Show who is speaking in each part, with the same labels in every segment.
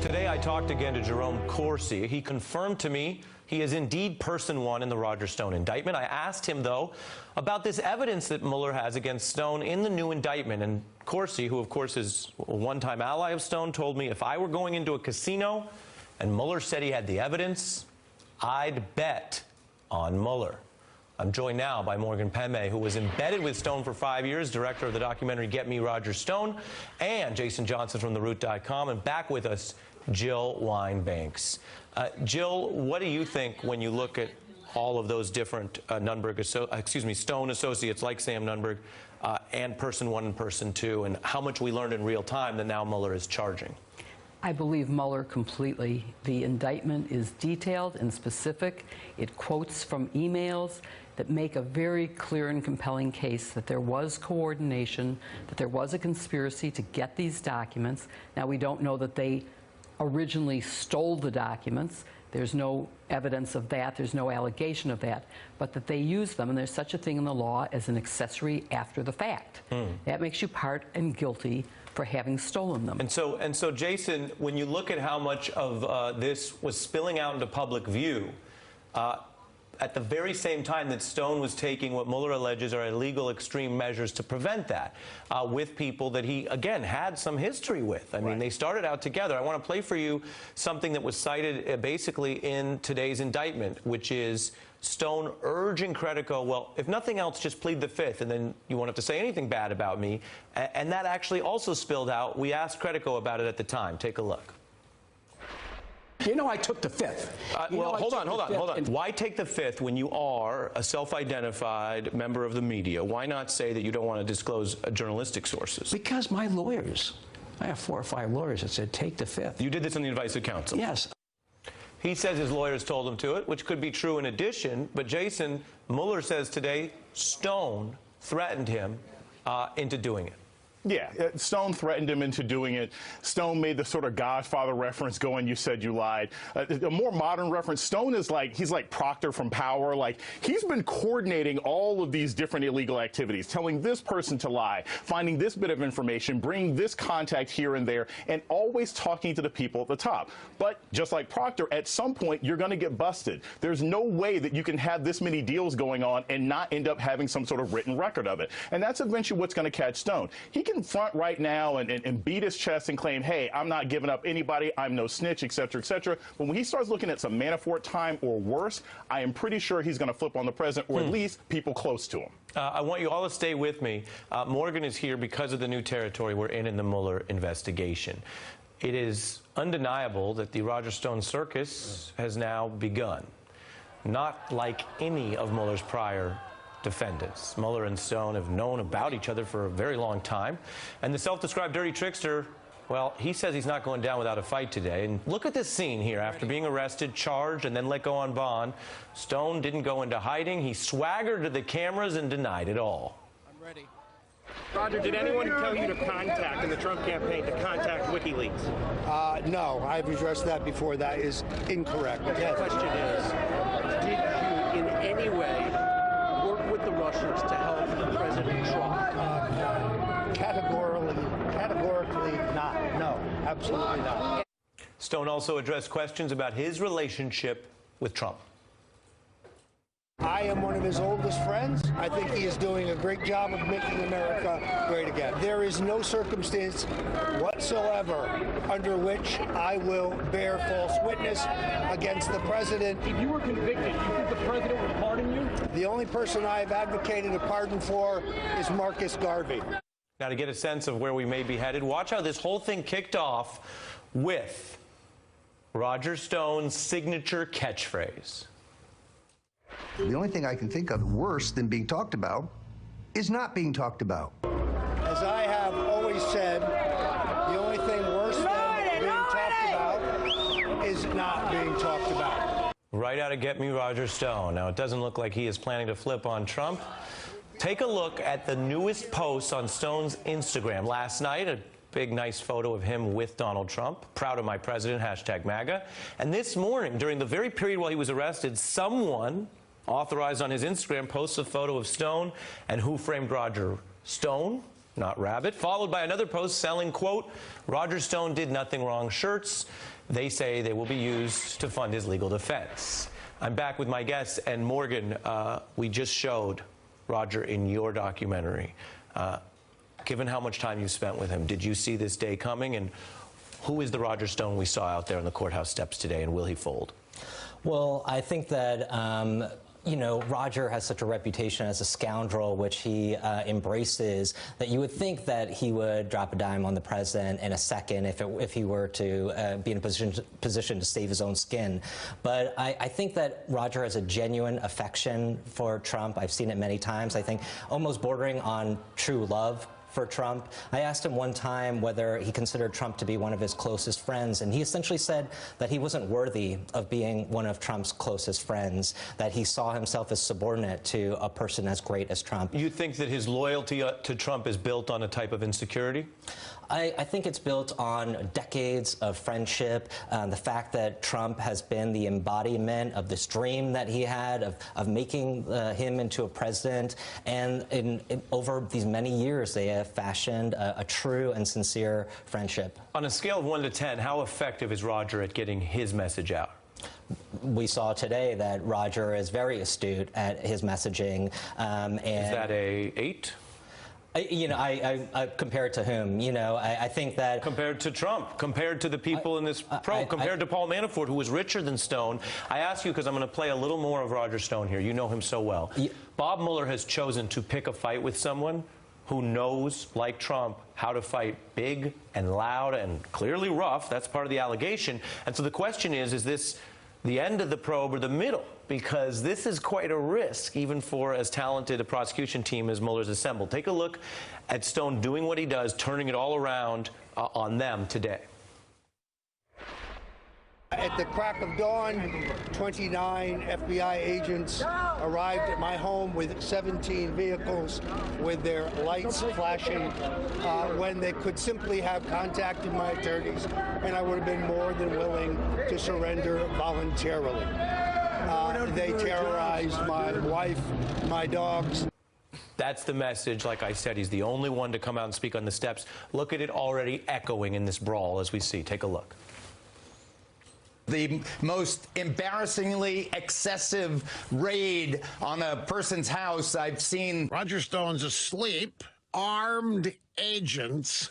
Speaker 1: Today I talked again to Jerome Corsi. He confirmed to me he is indeed person one in the Roger Stone indictment. I asked him, though, about this evidence that Mueller has against Stone in the new indictment. And Corsi, who of course is a one-time ally of Stone, told me if I were going into a casino and Mueller said he had the evidence, I'd bet on Mueller. I'm joined now by Morgan Pehme, who was embedded with Stone for 5 years, director of the documentary Get Me Roger Stone, and Jason Johnson from TheRoot.com, and back with us, Jill Wine-Banks. Jill, what do you think when you look at all of those different Stone associates like Sam Nunberg and person one and person two, and how much we learned in real time that now Mueller is charging?
Speaker 2: I believe Mueller completely. The indictment is detailed and specific. It quotes from emails that make a very clear and compelling case that there was coordination, that there was a conspiracy to get these documents. Now, we don't know that they originally stole the documents. There's no evidence of that. There's no allegation of that. But that they used them, and there's such a thing in the law as an accessory after the fact. That makes you part and guilty for having stolen them. And
Speaker 1: so, Jason, when you look at how much of this was spilling out into public view, at the very same time that Stone was taking what Mueller alleges are illegal extreme measures to prevent that, with people that he, again, had some history with. I mean, they started out together. I want to play for you something that was cited basically in today's indictment, which is Stone urging Credico, well, if nothing else, just plead the fifth, and then you won't have to say anything bad about me. And that actually also spilled out. We asked Credico about it at the time. Take a look.
Speaker 3: You know, I took the fifth.
Speaker 1: Well, hold on. Why take the fifth when you are a self-identified member of the media? Why not say that you don't want to disclose journalistic sources?
Speaker 3: Because my lawyers, I have 4 or 5 lawyers that said take the fifth.
Speaker 1: You did this on the advice of counsel?
Speaker 3: Yes.
Speaker 1: He says his lawyers told him to it, which could be true in addition. But Jason, Mueller says today Stone threatened him into doing it.
Speaker 4: Yeah, Stone threatened him into doing it. Stone made the sort of Godfather reference going, you said you lied. A more modern reference, Stone is like, he's like Proctor from Power. Like, he's been coordinating all of these different illegal activities, telling this person to lie, finding this bit of information, bringing this contact here and there, and always talking to the people at the top. But just like Proctor, at some point, you're going to get busted. There's no way that you can have this many deals going on and not end up having some sort of written record of it. And that's eventually what's going to catch Stone. He can front right now and beat his chest and claim, hey, I'm not giving up anybody, I'm no snitch, et cetera, et cetera. But when he starts looking at some Manafort time or worse, I am pretty sure he's going to flip on the president, or at least people close to him.
Speaker 1: I want you all to stay with me. Morgan is here because of the new territory we're in the Mueller investigation. It is undeniable that the Roger Stone circus has now begun. Not like any of Mueller's prior defendants. Mueller and Stone have known about each other for a very long time. And the self-described dirty trickster, well, he says he's not going down without a fight today. And look at this scene here. After being arrested, charged, and then let go on bond, Stone didn't go into hiding. He swaggered to the cameras and denied it all.
Speaker 5: I'm ready.
Speaker 6: Roger, did anyone tell you to contact in the Trump campaign to contact WikiLeaks?
Speaker 5: No, I've addressed that before. That is incorrect.
Speaker 6: The question is, did you in any way work with the Russians to help President Trump?
Speaker 5: Categorically not. No, absolutely not.
Speaker 1: Stone also addressed questions about his relationship with Trump.
Speaker 5: I am one of his oldest friends. I think he is doing a great job of making America great again. There is no circumstance whatsoever under which I will bear false witness against the president.
Speaker 6: If you were convicted, do you think the president would pardon you?
Speaker 5: The only person I have advocated a pardon for is Marcus Garvey.
Speaker 1: Now, to get a sense of where we may be headed, watch how this whole thing kicked off with Roger Stone's signature catchphrase.
Speaker 7: The only thing I can think of worse than being talked about is not being talked about.
Speaker 5: As I have always said, the only thing worse than being talked about is not being talked about.
Speaker 1: Right out of Get Me Roger Stone. Now, it doesn't look like he is planning to flip on Trump. Take a look at the newest post on Stone's Instagram. Last night, a big, nice photo of him with Donald Trump. Proud of my president, #MAGA. And this morning, during the very period while he was arrested, someone authorized on his Instagram posts a photo of Stone and Who Framed Roger Stone not rabbit, followed by another post selling, quote, Roger Stone did nothing wrong shirts. They say they will be used to fund his legal defense. I'm back with my guests, and Morgan, we just showed Roger in your documentary. Given how much time you spent with him, did you see this day coming? And who is the Roger Stone we saw out there on the courthouse steps today, and will he fold?
Speaker 8: Well, I think that you know, Roger has such a reputation as a scoundrel, which he embraces, that you would think that he would drop a dime on the president in a second if he were to be in a position to save his own skin. But I think that Roger has a genuine affection for Trump. I've seen it many times. I think almost bordering on true love for Trump. I asked him one time whether he considered Trump to be one of his closest friends, and he essentially said that he wasn't worthy of being one of Trump's closest friends, that he saw himself as subordinate to a person as great as Trump.
Speaker 1: You think that his loyalty to Trump is built on a type of insecurity?
Speaker 8: I think it's built on decades of friendship, the fact that Trump has been the embodiment of this dream that he had of making him into a president, and over these many years they have fashioned a true and sincere friendship. On
Speaker 1: a scale of 1 to 10, how effective is Roger at getting his message out?
Speaker 8: We saw today that Roger is very astute at his messaging. And
Speaker 1: is that a 8?
Speaker 8: You know, I compared to whom? You know, I think that
Speaker 1: compared to Trump, compared to the people in this probe, compared to Paul Manafort, who was richer than Stone. I ask you because I'm going to play a little more of Roger Stone here. You know him so well. Bob Mueller has chosen to pick a fight with someone who knows, like Trump, how to fight big and loud and clearly rough. That's part of the allegation. And so the question is this the end of the probe or the middle? Because this is quite a risk, even for as talented a prosecution team as Mueller's assembled. Take a look at Stone doing what he does, turning it all around on them today.
Speaker 5: At the crack of dawn, 29 FBI agents arrived at my home with 17 vehicles with their lights flashing when they could simply have contacted my attorneys, and I would have been more than willing to surrender voluntarily. They terrorized my wife, my dogs.
Speaker 1: That's the message. Like I said, he's the only one to come out and speak on the steps. Look at it already echoing in this brawl as we see. Take a look.
Speaker 9: The most embarrassingly excessive raid on a person's house I've seen.
Speaker 10: Roger Stone's asleep. Armed agents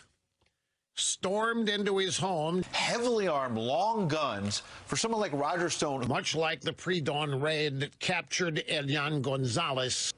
Speaker 10: stormed into his home.
Speaker 11: Heavily armed, long guns for someone like Roger Stone.
Speaker 10: Much like the pre-dawn raid that captured Elian Gonzalez.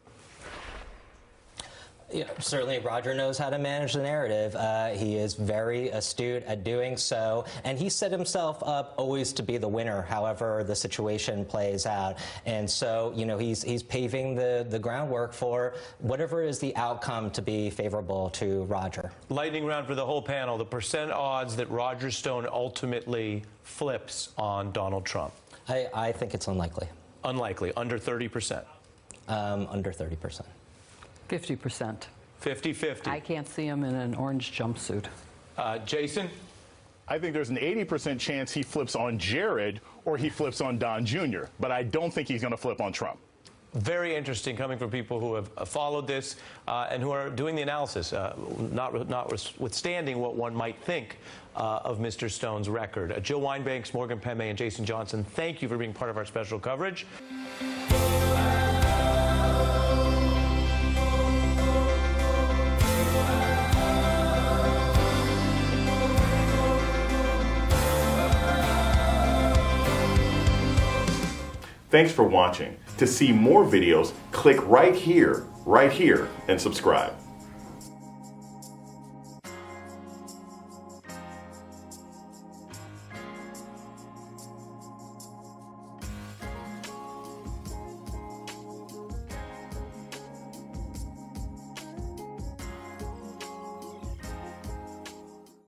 Speaker 8: Yeah, certainly Roger knows how to manage the narrative. He is very astute at doing so, and he set himself up always to be the winner, however the situation plays out. And so, you know, he's paving the groundwork for whatever is the outcome to be favorable to Roger.
Speaker 1: Lightning round for the whole panel. The percent odds that Roger Stone ultimately flips on Donald Trump.
Speaker 8: I think it's unlikely.
Speaker 1: Unlikely. Under 30%.
Speaker 8: Under 30%.
Speaker 2: 50%.
Speaker 1: 50-50.
Speaker 2: I can't see him in an orange jumpsuit.
Speaker 1: Jason?
Speaker 4: I think there's an 80% chance he flips on Jared or he flips on Don Jr., but I don't think he's going to flip on Trump.
Speaker 1: Very interesting coming from people who have followed this and who are doing the analysis, notwithstanding what one might think of Mr. Stone's record. Jill Wine-Banks, Morgan Pehme, and Jason Johnson, thank you for being part of our special coverage.
Speaker 4: Thanks for watching. To see more videos, click right here, and subscribe.